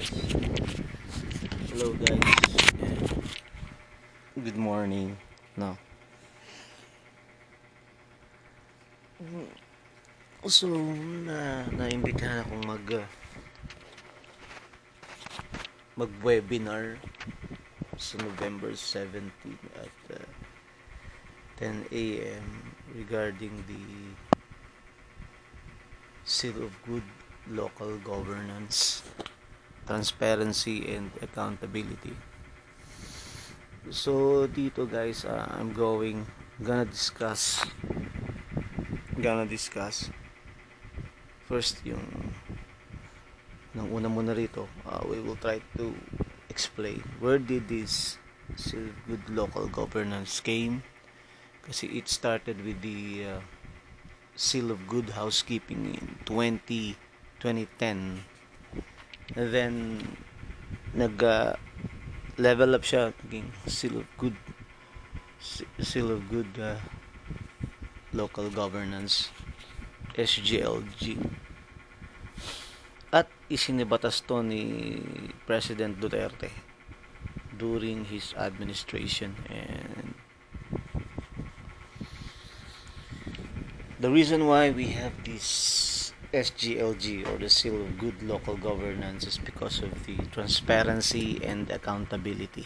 Hello guys, good morning. No. So, naimbitahan akong mag-webinar sa November 17 at 10 a.m. regarding the Seal of Good Local Governance, Transparency and Accountability. So dito guys, I'm gonna discuss first yung nang una muna rito. We will try to explain where did this Seal of Good Local Governance came, kasi it started with the Seal of Good Housekeeping in 2010, and then nag level up siya, naging Seal of Good Local Governance, SGLG, at isinibatas to ni President Duterte during his administration. And the reason why we have this SGLG, or the Seal of Good Local Governance, is because of the transparency and accountability.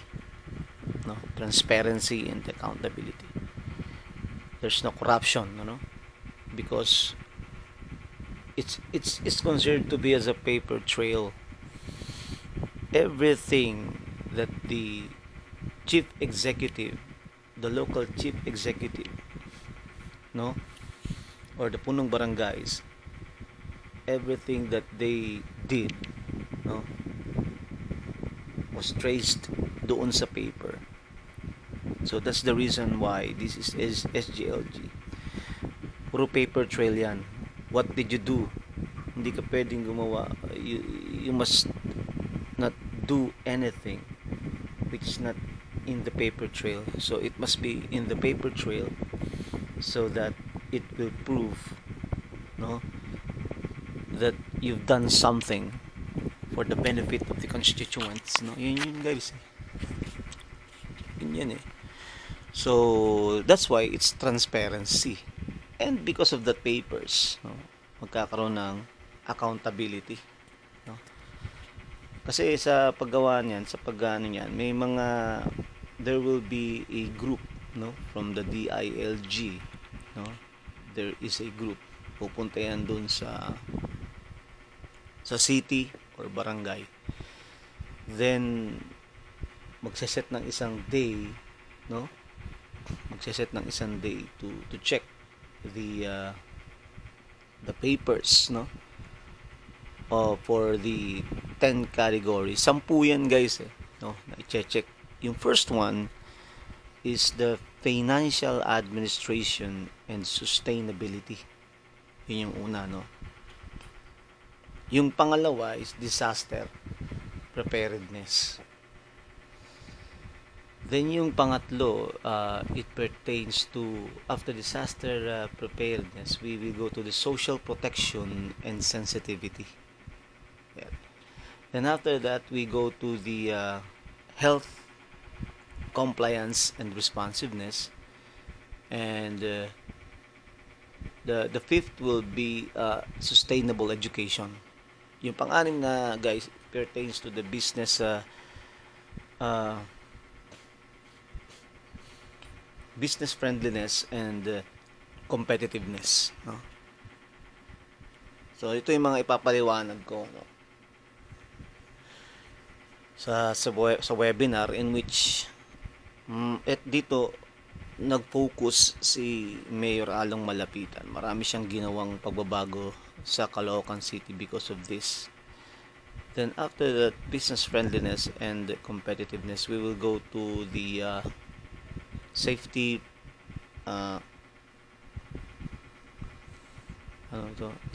No, transparency and accountability. There's no corruption, because it's considered to be as a paper trail. Everything that the chief executive, the local chief executive, or the punong barangays, everything that they did, was traced doon sa paper. So that's the reason why this is SGLG. Puro paper trail yan. What did you do? Hindi ka pwedeng gumawa. You must not do anything which is not in the paper trail. So it must be in the paper trail so that it will prove, that you've done something for the benefit of the constituents. Yun guys. Yun. So that's why it's transparency. And because of the papers, magkakaroon ng accountability. Kasi sa paggawa niyan, sa paggawa niyan, there will be a group, from the DILG. There is a group. Pupunta yan dun sa city or barangay. Then magseset ng isang day, to check the papers, for the 10 categories. 10 yan guys, na-check. Yung first one is the financial administration and sustainability. Yun yung una, Yung pangalawa is disaster preparedness. Then yung pangatlo, it pertains to, after disaster preparedness, we will go to the social protection and sensitivity. Yeah. Then after that, we go to the health, compliance and responsiveness. And the fifth will be sustainable education. Yung pang-anim na guys pertains to the business business friendliness and competitiveness, So ito yung mga ipapaliwanag ko, sa webinar, in which dito nag-focus si Mayor Along Malapitan. Marami siyang ginawang pagbabago sa Caloocan City because of this. Then after that, business friendliness and competitiveness, we will go to the safety,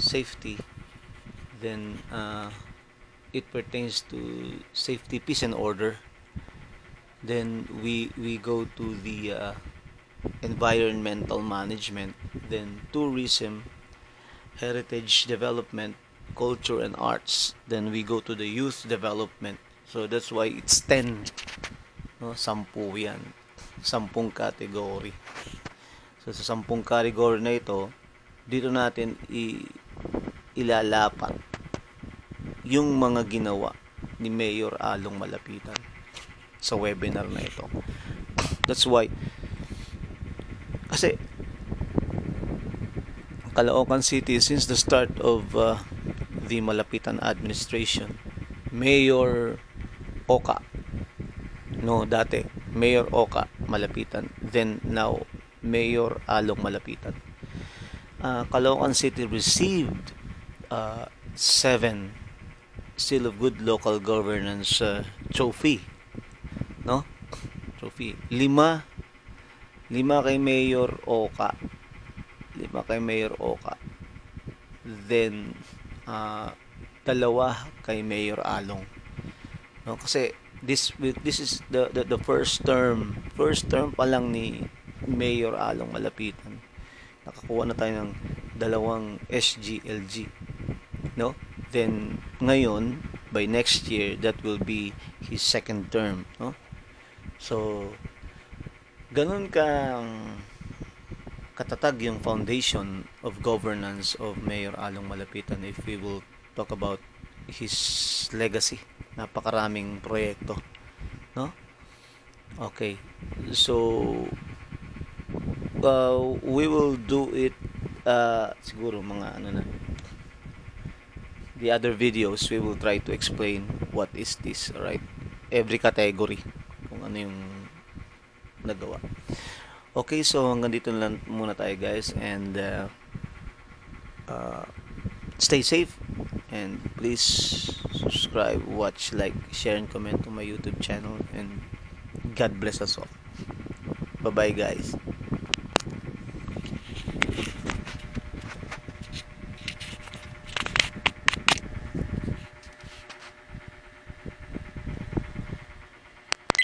safety. Then it pertains to safety, peace and order. Then we go to the environmental management, then tourism, heritage development, culture and arts. Then we go to the youth development. So that's why it's 10. No? 10 yan. 10 category. So sa 10 category na ito, dito natin ilalapat yung mga ginawa ni Mayor Along Malapitan sa webinar na ito. That's why, kasi Caloocan City, since the start of the Malapitan administration, Mayor Oka, no, dati Mayor Oka Malapitan, then now Mayor Along Malapitan, Caloocan City received 7 Seal of Good Local Governance trophy, no? Trophy. 5 kay Mayor Oka. 5 kay Mayor Oka. Then 2 kay Mayor Along. No, kasi this is the first term pa lang ni Mayor Along Malapitan. Nakakuha na tayo ng 2 SGLG, no? Then ngayon, by next year, that will be his second term, no? So ganun katatag yung foundation of governance of Mayor Along Malapitan if we will talk about his legacy. Napakaraming proyekto, no? Okay, so we will do it siguro mga the other videos. We will try to explain what is this, alright? Every category, kung ano yung nagawa. Okay, so hanggang dito lang muna tayo, guys, and stay safe, and please subscribe, watch, like, share, and comment to my YouTube channel, and God bless us all. Bye bye, guys.